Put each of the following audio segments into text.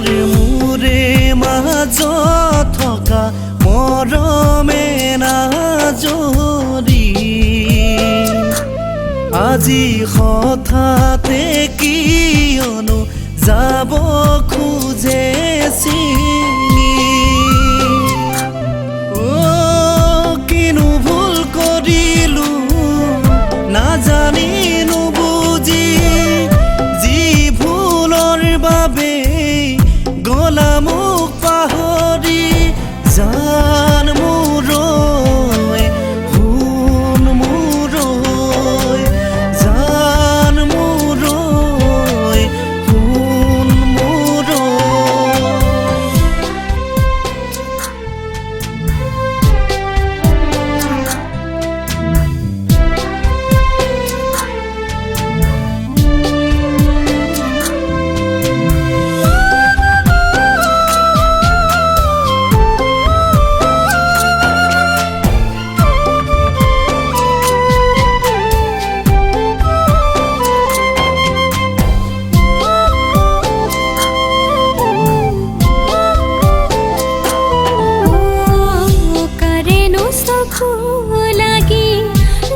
তোমাৰ মোৰে মাজত থকা মৰমে নাজৰি আজি হঠাতে কিয়নো যাব খোজে চিঙি কিনো ভুল কৰিলো নাজানি নুবুজি যি ভুলৰ বাবে গলা মোক পাহৰি জান মোৰৈ শুন মোৰৈ জান মোৰৈ শুন মোৰৈ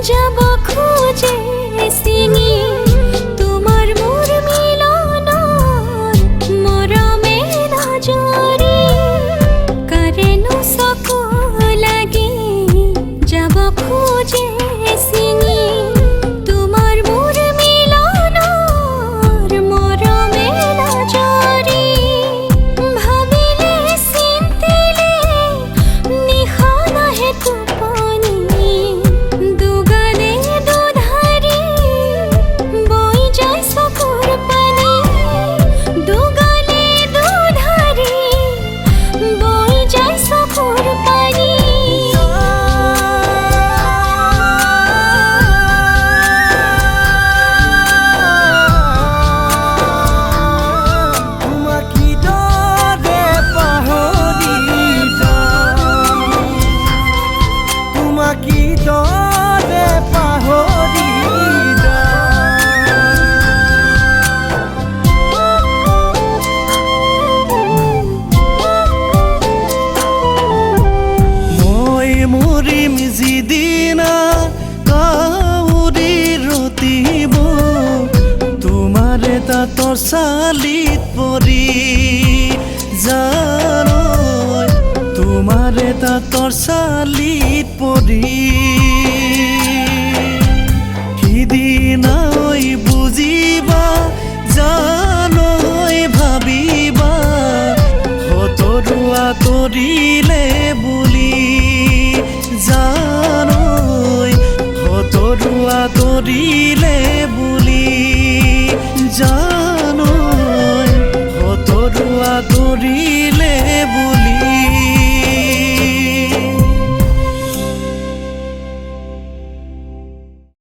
যাব খোজে চিঙি তোমাৰ মোৰ মিলনৰ মৰমে নাজৰি কাৰেনো চকু লাগি যাব খোজে চিঙি তোমাৰ মোৰ মিলনৰ মৰমে নাজৰি ভাবিলে চিন্তিলে নিশা নাহে টোপনি মৰিম যিদিনা কাউৰী ৰতিব তোমাৰ তাঁতৰ চালিত পৰি জানৈ তোমাৰ তাঁতৰ চালিত পৰি সিদিনাই বুজিবা জানৈ ভাবিবা সতৰু আঁতৰিলে বুলি জানৈ সতৰু আঁতৰিলে বুলি জানৈ সতৰু আঁতৰি